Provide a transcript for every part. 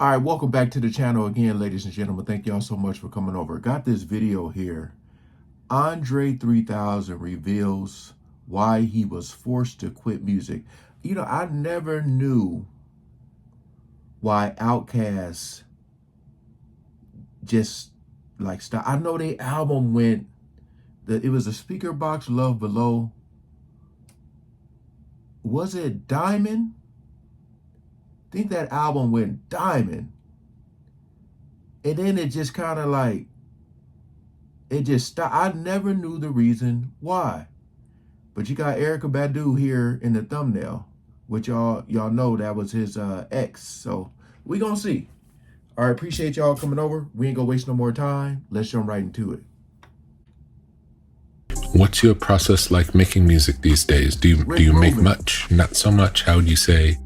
All right, welcome back to the channel again, ladies and gentlemen. Thank y'all so much for coming over. Got this video here. Andre 3000 reveals why he was forced to quit music. You know, I never knew why Outkast just like stopped. I know their album went, it was a Speaker Box Love Below. Was it Diamond? I think that album went diamond. And then it just kind of like, it just stopped. I never knew the reason why. But you got Erykah Badu here in the thumbnail, which y'all know that was his ex. So we gonna see. All right, appreciate y'all coming over. We ain't gonna waste no more time. Let's jump right into it. What's your process like making music these days? Do you make much? Not so much? How would you say?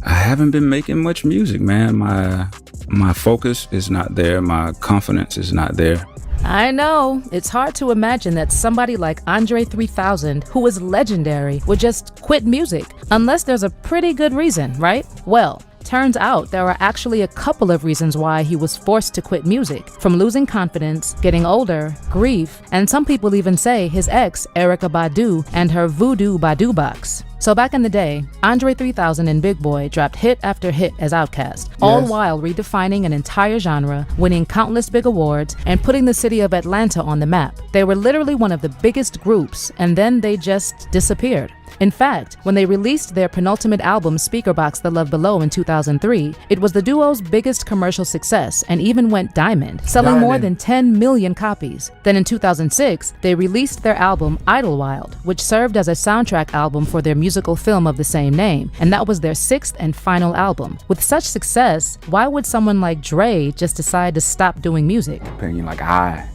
I haven't been making much music, man. My focus is not there. My confidence is not there. I know. It's hard to imagine that somebody like Andre 3000, who is legendary, would just quit music, unless there's a pretty good reason, right? Well, turns out there are actually a couple of reasons why he was forced to quit music. From losing confidence, getting older, grief, and some people even say his ex, Erykah Badu, and her Voodoo Badu box. So back in the day, Andre 3000 and Big Boi dropped hit after hit as Outkast, all while redefining an entire genre, winning countless big awards, and putting the city of Atlanta on the map. They were literally one of the biggest groups, and then they just disappeared. In fact, when they released their penultimate album, Speaker Box The Love Below in 2003, it was the duo's biggest commercial success and even went diamond, selling more than 10 million copies. Then in 2006, they released their album Idlewild, which served as a soundtrack album for their musical film of the same name, and that was their sixth and final album. With such success, why would someone like Dre just decide to stop doing music? Opinion, like I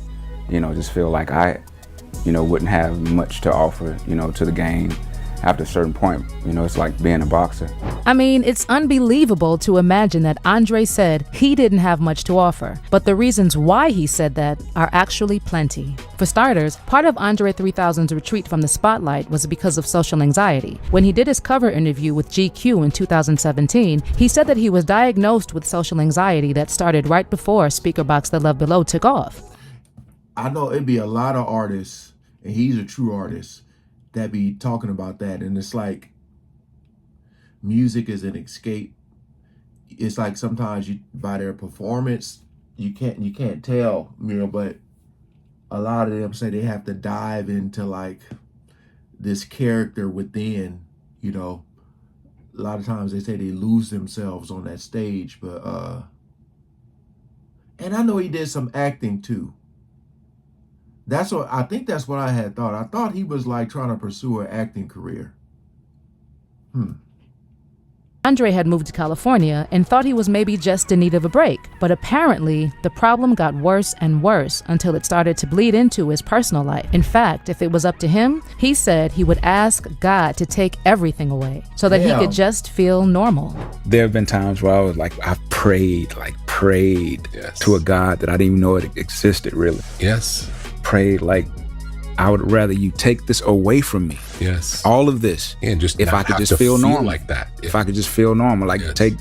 just feel like I wouldn't have much to offer, to the game. After a certain point, it's like being a boxer. I mean, it's unbelievable to imagine that Andre said he didn't have much to offer, but the reasons why he said that are actually plenty. For starters, part of Andre 3000's retreat from the spotlight was because of social anxiety. When he did his cover interview with GQ in 2017, he said that he was diagnosed with social anxiety that started right before Speaker Box The Love Below took off. I know it'd be a lot of artists, and he's a true artist, that be talking about that, and it's like music is an escape. It's like sometimes you, by their performance, you can't tell, but a lot of them say they have to dive into like this character within, a lot of times they say they lose themselves on that stage. But and I know he did some acting too. I think that's what I had thought. I thought he was like trying to pursue an acting career. Andre had moved to California and thought he was maybe just in need of a break. But apparently, the problem got worse and worse until it started to bleed into his personal life. In fact, if it was up to him, he said he would ask God to take everything away so that he could just feel normal. There have been times where I've prayed to a God that I didn't even know it existed, really. Yes. Prayed like, I would rather you take this away from me. Yes. All of this. And just if I could just feel normal like that. If I could just feel normal, like take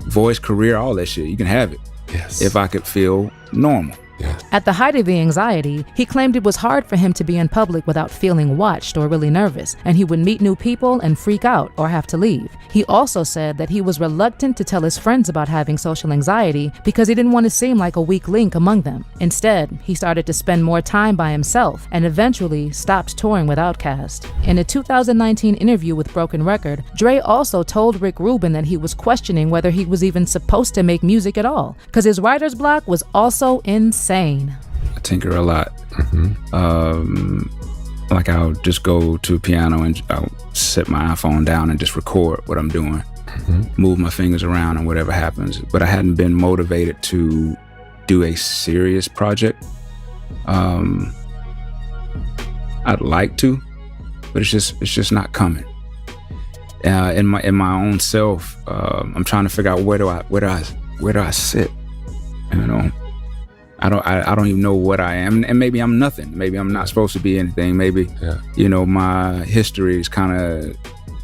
voice, career, all that shit. You can have it. Yes. If I could feel normal. Yes. At the height of the anxiety, he claimed it was hard for him to be in public without feeling watched or really nervous, and he would meet new people and freak out or have to leave. He also said that he was reluctant to tell his friends about having social anxiety because he didn't want to seem like a weak link among them. Instead, he started to spend more time by himself and eventually stopped touring with Outkast. In a 2019 interview with Broken Record, Dre also told Rick Rubin that he was questioning whether he was even supposed to make music at all, because his writer's block was also insane. I tinker a lot. Like I'll just go to a piano and I'll set my iPhone down and just record what I'm doing, move my fingers around and whatever happens. But I hadn't been motivated to do a serious project. I'd like to, but it's just not coming. In my own self, I'm trying to figure out where do I sit, I don't even know what I am, and maybe I'm nothing. Maybe I'm not supposed to be anything. Maybe, my history is kind of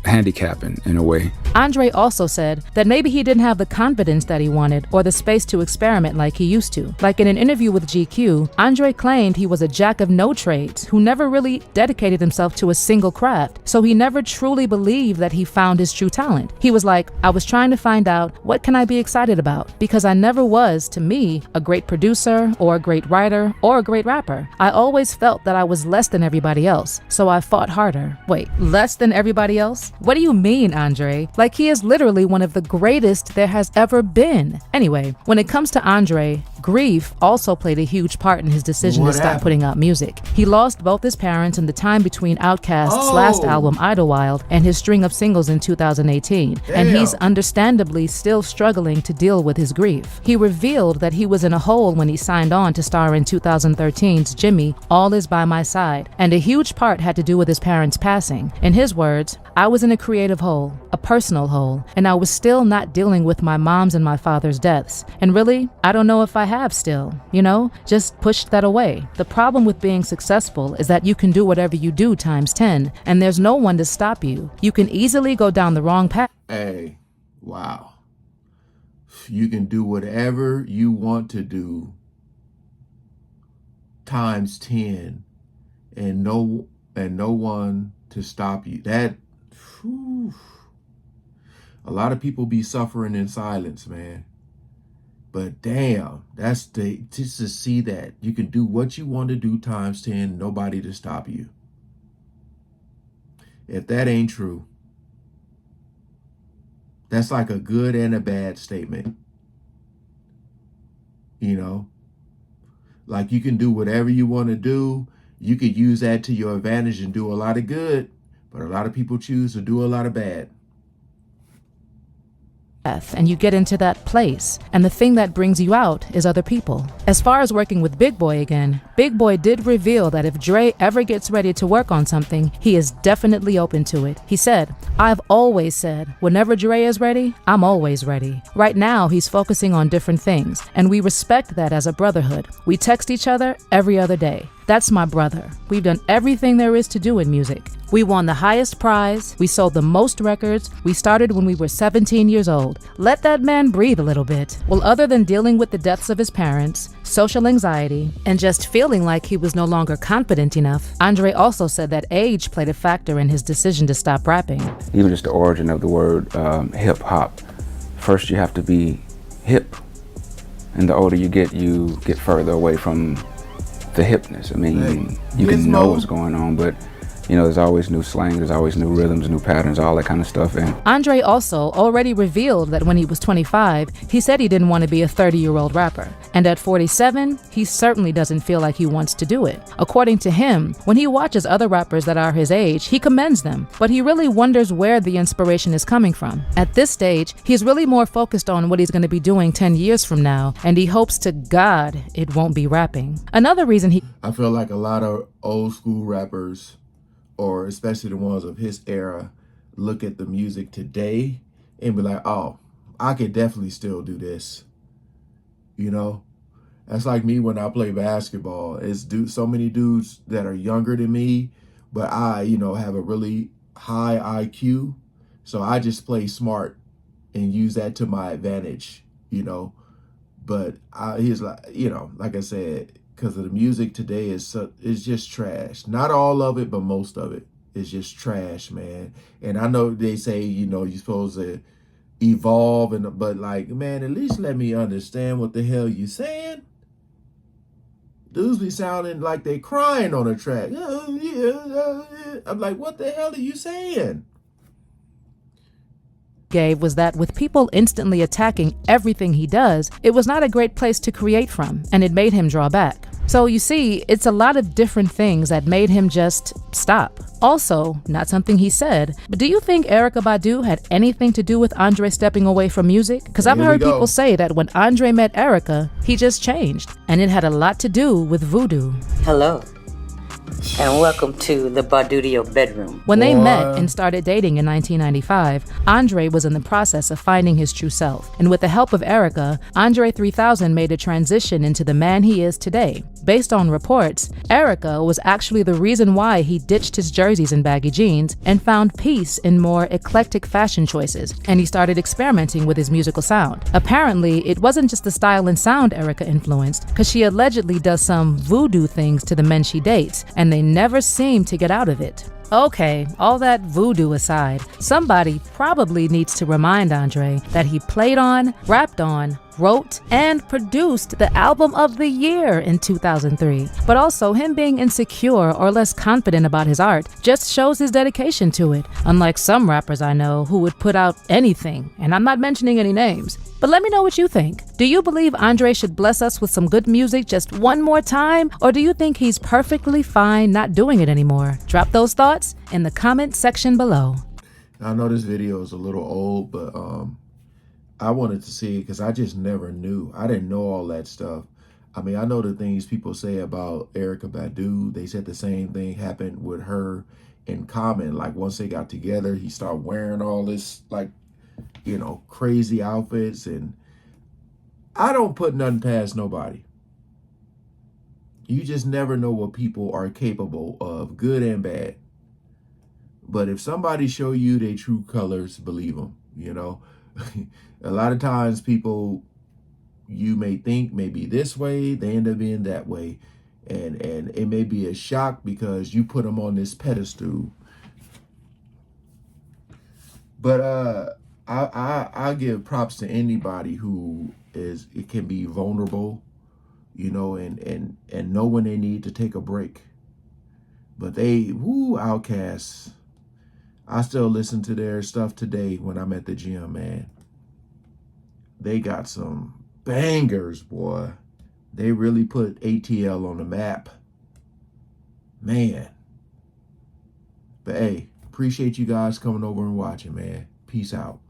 handicapping in a way. Andre also said that maybe he didn't have the confidence that he wanted or the space to experiment like he used to. Like in an interview with GQ, Andre claimed he was a jack of no trades who never really dedicated himself to a single craft, so he never truly believed that he found his true talent. He was like, I was trying to find out what can I be excited about, because I never was, to me, a great producer or a great writer or a great rapper. I always felt that I was less than everybody else, so I fought harder. Wait, less than everybody else? What do you mean, Andre? Like he is literally one of the greatest there has ever been. Anyway, when it comes to Andre, grief also played a huge part in his decision to stop putting out music. He lost both his parents in the time between Outkast's last album, Idlewild, and his string of singles in 2018, and he's understandably still struggling to deal with his grief. He revealed that he was in a hole when he signed on to star in 2013's Jimmy, All Is By My Side, and a huge part had to do with his parents' passing. In his words, I was in a creative hole, a personal hole, and I was still not dealing with my mom's and my father's deaths. And really, I don't know if I have still, just pushed that away. The problem with being successful is that you can do whatever you do times 10, and there's no one to stop you. You can easily go down the wrong path. Hey, wow. You can do whatever you want to do times 10 and no one to stop you. That, whew, a lot of people be suffering in silence, man. But damn, just to see that you can do what you want to do times 10, nobody to stop you. If that ain't true, that's like a good and a bad statement. Like you can do whatever you want to do. You could use that to your advantage and do a lot of good, but a lot of people choose to do a lot of bad. And you get into that place, and the thing that brings you out is other people. As far as working with Big Boi again, Big Boi did reveal that if Dre ever gets ready to work on something, he is definitely open to it. He said, I've always said, whenever Dre is ready, I'm always ready. Right now, he's focusing on different things, and we respect that as a brotherhood. We text each other every other day. That's my brother. We've done everything there is to do in music. We won the highest prize. We sold the most records. We started when we were 17 years old. Let that man breathe a little bit. Well, other than dealing with the deaths of his parents, social anxiety, and just feeling like he was no longer confident enough, Andre also said that age played a factor in his decision to stop rapping. Even just the origin of the word hip hop. First, you have to be hip. And the older you get further away from the hipness. I mean, you can know what's going on, but there's always new slang, there's always new rhythms, new patterns, all that kind of stuff. And Andre also already revealed that when he was 25, he said he didn't want to be a 30-year-old rapper. And at 47, he certainly doesn't feel like he wants to do it. According to him, when he watches other rappers that are his age, he commends them, but he really wonders where the inspiration is coming from. At this stage, he's really more focused on what he's going to be doing 10 years from now, and he hopes to God it won't be rapping. Another reason I feel like a lot of old school rappers, or especially the ones of his era, look at the music today and be like, oh, I could definitely still do this. That's like me when I play basketball. It's so many dudes that are younger than me, but I, have a really high IQ. So I just play smart and use that to my advantage, But he's like, like I said, because of the music today is just trash. Not all of it, but most of it is just trash, man. And I know they say, you're supposed to evolve, but like, man, at least let me understand what the hell you saying. Dudes be sounding like they crying on a track. I'm like, what the hell are you saying? Gave was that with people instantly attacking everything he does, it was not a great place to create from, and it made him draw back. So you see, it's a lot of different things that made him just stop. Also, not something he said, but do you think Erykah Badu had anything to do with Andre stepping away from music? Because I've heard people say that when Andre met Erykah, he just changed, and it had a lot to do with voodoo. Hello, And welcome to the Bardudio bedroom. When they Boy. met and started dating in 1995, Andre was in the process of finding his true self. And with the help of Erica, Andre 3000 made a transition into the man he is today. Based on reports, Erica was actually the reason why he ditched his jerseys and baggy jeans and found peace in more eclectic fashion choices, and he started experimenting with his musical sound. Apparently, it wasn't just the style and sound Erica influenced, because she allegedly does some voodoo things to the men she dates, and they never seem to get out of it. Okay, all that voodoo aside, somebody probably needs to remind Andre that he played on, rapped on, wrote, and produced the album of the year in 2003. But also, him being insecure or less confident about his art just shows his dedication to it, unlike some rappers I know who would put out anything, and I'm not mentioning any names. But let me know what you think. Do you believe Andre should bless us with some good music just one more time? Or do you think he's perfectly fine not doing it anymore? Drop those thoughts in the comment section below. I know this video is a little old, but I wanted to see it because I just never knew. I didn't know all that stuff. I mean, I know the things people say about Erykah Badu. They said the same thing happened with her in Common. Like, once they got together, he started wearing all this, like, you know, crazy outfits. And I don't put nothing past nobody. You just never know what people are capable of, good and bad. But if somebody show you their true colors, believe them, you know. A lot of times people, you may think may be this way, they end up being that way. And it may be a shock because you put them on this pedestal. But I give props to anybody who it can be vulnerable, you know, and know when they need to take a break. But Outkast. I still listen to their stuff today when I'm at the gym, man. They got some bangers, boy. They really put ATL on the map. Man. But hey, appreciate you guys coming over and watching, man. Peace out.